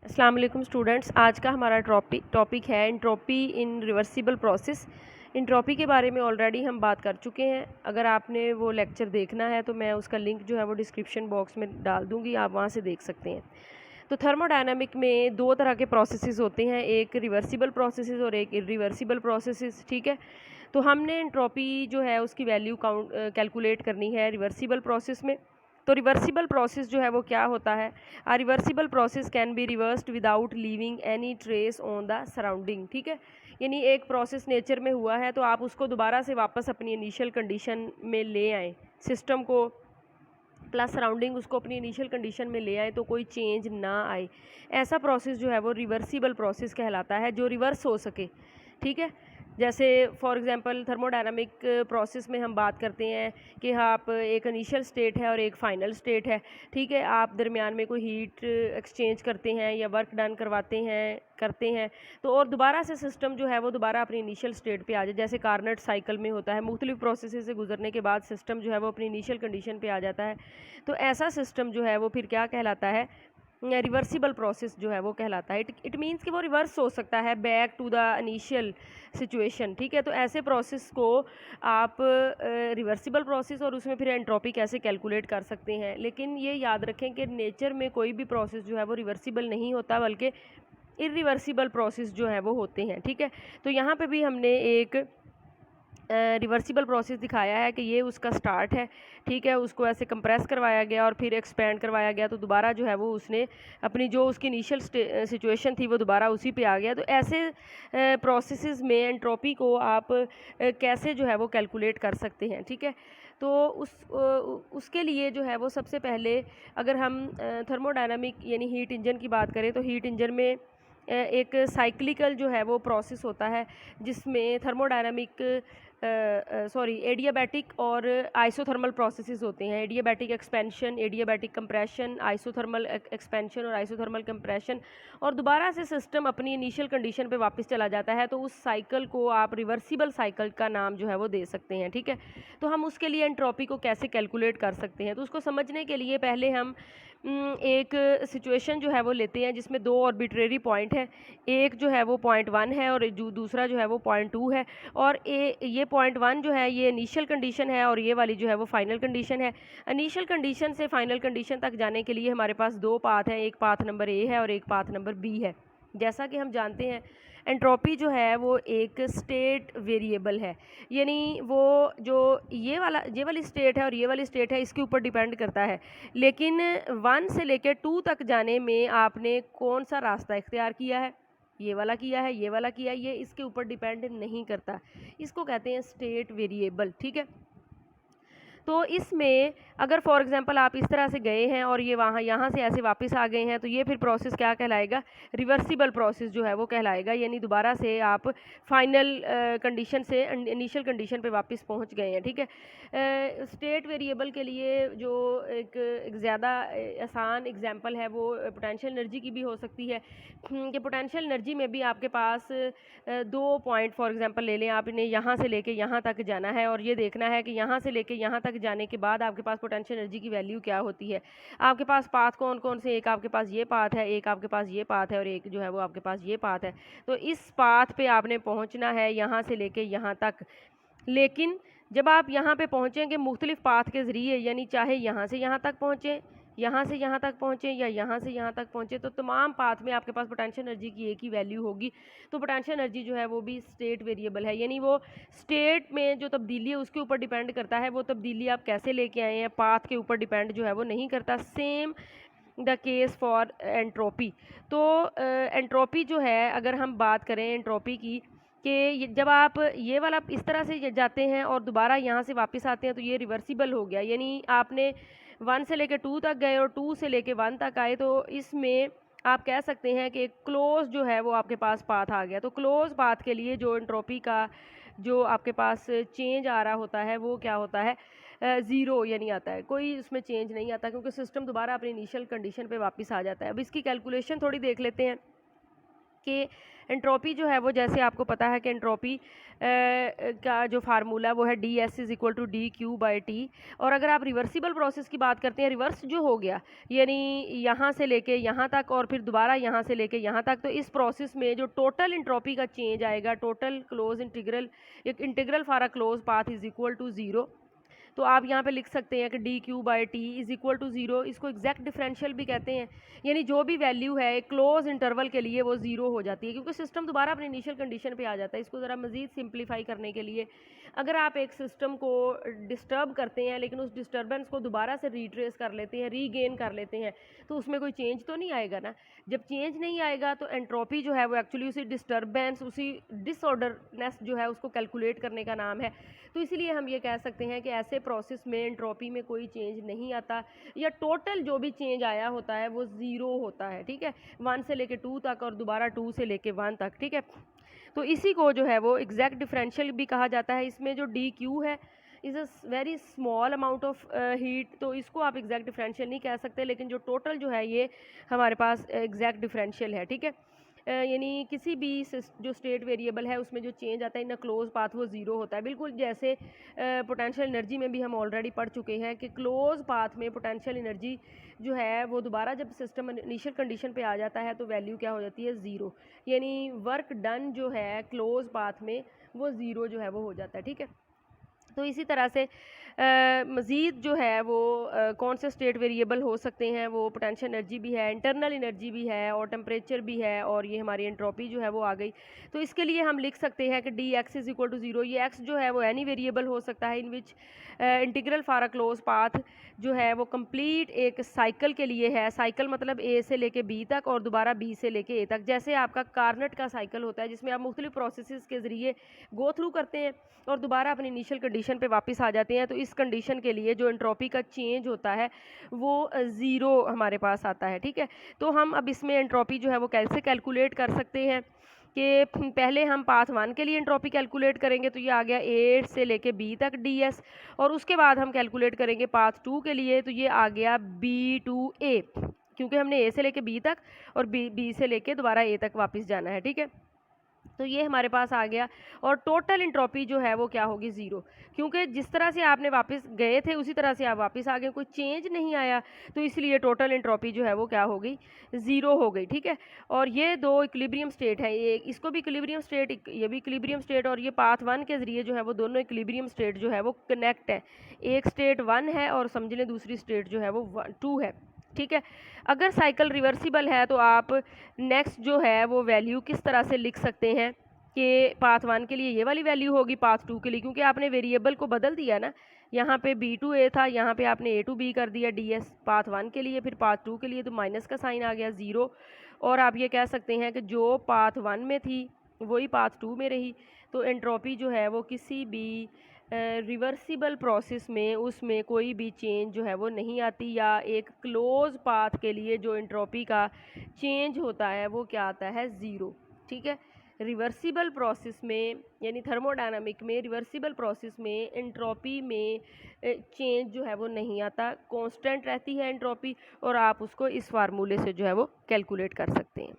अस्सलाम वालेकुम स्टूडेंट्स। आज का हमारा टॉपिक है एंट्रोपी इन रिवर्सिबल प्रोसेस। एंट्रोपी के बारे में ऑलरेडी हम बात कर चुके हैं। अगर आपने वो लेक्चर देखना है तो मैं उसका लिंक जो है वो डिस्क्रिप्शन बॉक्स में डाल दूँगी, आप वहाँ से देख सकते हैं। तो थर्मोडायनामिक में दो तरह के प्रोसेसेस होते हैं, एक रिवर्सिबल प्रोसेसेस और एक इरिवर्सिबल प्रोसेसेस। ठीक है, तो हमने एंट्रोपी जो है उसकी वैल्यू कैलकुलेट करनी है रिवर्सिबल प्रोसेस में। तो रिवर्सिबल प्रोसेस जो है वो क्या होता है? A reversible process can be reversed without leaving any trace on the surrounding. ठीक है, यानी एक प्रोसेस नेचर में हुआ है तो आप उसको दोबारा से वापस अपनी इनिशियल कंडीशन में ले आएँ, सिस्टम को प्लस सराउंडिंग उसको अपनी इनिशियल कंडीशन में ले आए तो कोई चेंज ना आए, ऐसा प्रोसेस जो है वो रिवर्सिबल प्रोसेस कहलाता है, जो रिवर्स हो सके। ठीक है, जैसे फॉर एग्जांपल थर्मोडायनामिक प्रोसेस में हम बात करते हैं कि आप एक इनिशियल स्टेट है और एक फाइनल स्टेट है। ठीक है, आप दरमियान में कोई हीट एक्सचेंज करते हैं या वर्क डन करते हैं तो और दोबारा से सिस्टम जो है वो दोबारा अपनी इनिशियल स्टेट पे आ जाए, जैसे कार्नट साइकिल में होता है, मुख्तलिफ प्रोसेस से गुजरने के बाद सिस्टम जो है वो अपनी इनिशियल कंडीशन पे आ जाता है। तो ऐसा सिस्टम जो है वो फिर क्या कहलाता है? रिवर्सिबल प्रोसेस जो है वो कहलाता है। इट मीन्स कि वो रिवर्स हो सकता है back to the initial situation. ठीक है, तो ऐसे प्रोसेस को आप रिवर्सिबल प्रोसेस और उसमें फिर एंट्रोपी कैसे कैलकुलेट कर सकते हैं। लेकिन ये याद रखें कि नेचर में कोई भी प्रोसेस जो है वो रिवर्सिबल नहीं होता, बल्कि इरिवर्सिबल प्रोसेस जो है वो होते हैं। ठीक है, तो यहाँ पे भी हमने एक रिवर्सिबल प्रोसेस दिखाया है कि ये उसका स्टार्ट है। ठीक है, उसको ऐसे कंप्रेस करवाया गया और फिर एक्सपेंड करवाया गया, तो दोबारा जो है वो उसने अपनी जो उसकी इनिशियल सिचुएशन थी वो दोबारा उसी पे आ गया। तो ऐसे प्रोसेसेस में एंट्रोपी को आप कैसे जो है वो कैलकुलेट कर सकते हैं। ठीक है, तो उसके लिए जो है वो सबसे पहले अगर हम थर्मोडायनामिक यानी हीट इंजन की बात करें तो हीट इंजन में एक साइक्लिकल जो है वो प्रोसेस होता है, जिसमें थर्मोडायनामिक एडियाबैटिक और आइसोथर्मल प्रोसेसेस होते हैं। Adiabatic expansion, adiabatic compression, isothermal expansion और आइसोथर्मल कंप्रेशन, और दोबारा से सिस्टम अपनी इनिशियल कंडीशन पे वापस चला जाता है, तो उस साइकिल को आप रिवर्सिबल साइकिल का नाम जो है वो दे सकते हैं। ठीक है, तो हम उसके लिए एंट्रोपी को कैसे कैलकुलेट कर सकते हैं, तो उसको समझने के लिए पहले हम एक सिचुएशन जो है वो लेते हैं जिसमें दो आर्बिट्रेरी पॉइंट है। एक जो है वो पॉइंट 1 है और जो दूसरा जो है वो पॉइंट 2 है, और ये पॉइंट 1 जो है ये इनिशियल कंडीशन है और ये वाली जो है वो फाइनल कंडीशन है। इनिशियल कंडीशन से फाइनल कंडीशन तक जाने के लिए हमारे पास दो पाथ हैं, एक पाथ नंबर ए है और एक पाथ नंबर बी है। जैसा कि हम जानते हैं एंट्रोपी जो है वो एक स्टेट वेरिएबल है, यानी वो जो ये वाली स्टेट है और ये वाली स्टेट है इसके ऊपर डिपेंड करता है। लेकिन 1 से लेकर 2 तक जाने में आपने कौन सा रास्ता इख्तियार किया है, ये वाला किया है, ये वाला किया है, ये इसके ऊपर डिपेंड नहीं करता। इसको कहते हैं स्टेट वेरिएबल। ठीक है, तो इसमें अगर फॉर एग्जांपल आप इस तरह से गए हैं और ये यहाँ से ऐसे वापस आ गए हैं, तो ये फिर प्रोसेस क्या कहलाएगा? रिवर्सिबल प्रोसेस जो है वो कहलाएगा, यानी दोबारा से आप फाइनल कंडीशन से इनिशियल कंडीशन पे वापस पहुंच गए हैं। ठीक है, स्टेट वेरिएबल के लिए जो एक ज़्यादा आसान एग्जांपल है वो पोटेंशियल एनर्जी की भी हो सकती है। कि पोटेंशियल एनर्जी में भी आपके पास दो पॉइंट फॉर एग्जांपल ले लें, आप इन्हें यहाँ से लेके यहाँ तक जाना है और ये देखना है कि यहाँ से लेके यहाँ तक जाने के बाद आपके पास पोटेंशियल एनर्जी की वैल्यू क्या होती है। आपके पास पाथ कौन कौन से? एक आपके पास ये पाथ है, एक आपके पास ये पाथ है और एक जो है वो आपके पास ये पाथ है। तो इस पाथ पे आपने पहुँचना है यहाँ से लेके यहाँ तक। लेकिन जब आप यहाँ पे पहुँचेंगे मुख्तलिफ पाथ के ज़रिए, यानी चाहे यहाँ से यहाँ तक पहुँचें, यहाँ से यहाँ तक पहुँचे या यहाँ से यहाँ तक पहुँचे, तो तमाम पाथ में आपके पास पोटेंशियल एनर्जी की एक ही वैल्यू होगी। तो पोटेंशियल एनर्जी जो है वो भी स्टेट वेरिएबल है, यानी वो स्टेट में जो तब्दीली है उसके ऊपर डिपेंड करता है। वो तब्दीली आप कैसे लेके आए हैं, पाथ के ऊपर डिपेंड जो है वो नहीं करता। Same the case for entropy. तो एंट्रोपी जो है, अगर हम बात करें एंट्रोपी की, कि जब आप ये वाला इस तरह से जाते हैं और दोबारा यहाँ से वापस आते हैं तो ये रिवर्सिबल हो गया, यानी आपने 1 से लेकर 2 तक गए और 2 से लेकर 1 तक आए, तो इसमें आप कह सकते हैं कि क्लोज जो है वो आपके पास पाथ आ गया। तो क्लोज पाथ के लिए जो एंट्रोपी का जो आपके पास चेंज आ रहा होता है वो क्या होता है? ज़ीरो यानी आता है, कोई उसमें चेंज नहीं आता, क्योंकि सिस्टम दोबारा अपनी इनिशियल कंडीशन पे वापस आ जाता है। अब इसकी कैलकुलेशन थोड़ी देख लेते हैं कि एंट्रोपी जो है वो, जैसे आपको पता है कि एंट्रोपी का जो फार्मूला वो है ds is equal to dq/t। और अगर आप रिवर्सिबल प्रोसेस की बात करते हैं, रिवर्स जो हो गया यानी यहाँ से लेके यहाँ तक और फिर दोबारा यहाँ से लेके यहाँ तक, तो इस प्रोसेस में जो टोटल एंट्रोपी का चेंज आएगा, टोटल क्लोज इंटीग्रल, एक integral for a close path is equal to 0। तो आप यहाँ पे लिख सकते हैं कि dq/t इज इक्वल टू 0। इसको एग्जैक्ट डिफरेंशियल भी कहते हैं, यानी जो भी वैल्यू है एक क्लोज इंटरवल के लिए वो 0 हो जाती है, क्योंकि सिस्टम दोबारा अपनी इनिशियल कंडीशन पे आ जाता है। इसको ज़रा मज़ीद सिंप्लीफाई करने के लिए, अगर आप एक सिस्टम को डिस्टर्ब करते हैं लेकिन उस डिस्टर्बेंस को दोबारा से रीट्रेस कर लेते हैं, रीगेन कर लेते हैं, तो उसमें कोई चेंज तो नहीं आएगा ना। जब चेंज नहीं आएगा तो एंट्रोपी जो है वो एक्चुअली उसी डिस्टर्बेंस, उसी डिसऑर्डरनेस जो है उसको कैलकुलेट करने का नाम है। तो इसीलिए हम ये कह सकते हैं कि ऐसे प्रोसेस में एंट्रोपी में कोई चेंज नहीं आता, या टोटल जो भी चेंज आया होता है वो 0 होता है, ठीक है, 1 से लेके 2 तक और दोबारा 2 से लेके 1 तक, ठीक है। तो इसी को जो है वो एग्जैक्ट डिफरेंशियल भी कहा जाता है। इसमें जो dq है is a very small amount of heat, तो इसको आप एग्जैक्ट डिफरेंशियल नहीं कह सकते, लेकिन जो टोटल जो है ये हमारे पास एग्जैक्ट डिफरेंशियल है, ठीक है। यानी किसी भी जो स्टेट वेरिएबल है उसमें जो चेंज आता है इन अ क्लोज पाथ वो 0 होता है, बिल्कुल जैसे पोटेंशियल एनर्जी में भी हम ऑलरेडी पढ़ चुके हैं कि क्लोज पाथ में पोटेंशियल एनर्जी जो है वो दोबारा जब सिस्टम इनिशियल कंडीशन पे आ जाता है तो वैल्यू क्या हो जाती है, 0। यानी वर्क डन जो है क्लोज पाथ में वो 0 जो है वो हो जाता है, ठीक है। तो इसी तरह से मज़ीद जो है वो कौन से स्टेट वेरिएबल हो सकते हैं, वो पोटेंशियल एनर्जी भी है, इंटरनल एनर्जी भी है और टेम्परेचर भी है, और ये हमारी एंट्रोपी जो है वो आ गई। तो इसके लिए हम लिख सकते हैं कि dx इज इक्वल टू 0। ये x जो है वो एनी वेरिएबल हो सकता है in which integral for a close path जो है वो कंप्लीट एक साइकिल के लिए है। साइकिल मतलब a से लेके b तक और दोबारा b से लेके a तक, जैसे आपका कार्नेट का साइकिल होता है जिसमें आप मुख्तलिफ प्रोसेसेस के ज़रिए गो थ्रू करते हैं और दोबारा अपनी इनिशियल कंडीशन पे वापस आ जाते हैं। तो इस कंडीशन के लिए जो एंट्रोपी का चेंज होता है वो 0 हमारे पास आता है, ठीक है। तो हम अब इसमें एंट्रोपी जो है वो कैसे कैलकुलेट कर सकते हैं कि पहले हम पाथ 1 के लिए एंट्रोपी कैलकुलेट करेंगे, तो ये आ गया a से लेके b तक ds, और उसके बाद हम कैलकुलेट करेंगे पाथ 2 के लिए, तो ये आ गया b to a, क्योंकि हमने a से लेके b तक और b से लेके दोबारा a तक वापस जाना है, ठीक है। तो ये हमारे पास आ गया, और टोटल एंट्रोपी जो है वो क्या होगी, 0, क्योंकि जिस तरह से आपने वापस गए थे उसी तरह से आप वापस आ गए, कोई चेंज नहीं आया, तो इसलिए टोटल एंट्रोपी जो है वो क्या हो गई, 0 हो गई, ठीक है। और ये दो इक्विलिब्रियम स्टेट है, ये इसको भी इक्विलिब्रियम स्टेट, ये भी इक्विलिब्रियम स्टेट, और ये पाथ 1 के ज़रिए जो है वो दोनों इक्विलिब्रियम स्टेट जो है वो कनेक्ट है। एक स्टेट 1 है और समझ लें दूसरी स्टेट जो है वो 2 है, ठीक है। अगर साइकिल रिवर्सिबल है तो आप नेक्स्ट जो है वो वैल्यू किस तरह से लिख सकते हैं कि पाथ 1 के लिए ये वाली वैल्यू होगी, पाथ 2 के लिए, क्योंकि आपने वेरिएबल को बदल दिया ना, यहाँ पे b to a था, यहाँ पे आपने a to b कर दिया ds पाथ 1 के लिए, फिर पाथ 2 के लिए तो माइनस का साइन आ गया 0। और आप ये कह सकते हैं कि जो पाथ 1 में थी वही पाथ 2 में रही। तो एंट्रोपी जो है वो किसी भी रिवर्सिबल प्रोसेस में उसमें कोई भी चेंज जो है वो नहीं आती, या एक क्लोज पाथ के लिए जो एंट्रोपी का चेंज होता है वो क्या आता है, 0, ठीक है। रिवर्सिबल प्रोसेस में यानी थर्मोडायनामिक में रिवर्सिबल प्रोसेस में एंट्रोपी में चेंज जो है वो नहीं आता, कांस्टेंट रहती है एंट्रोपी, और आप उसको इस फार्मूले से जो है वो कैलकुलेट कर सकते हैं।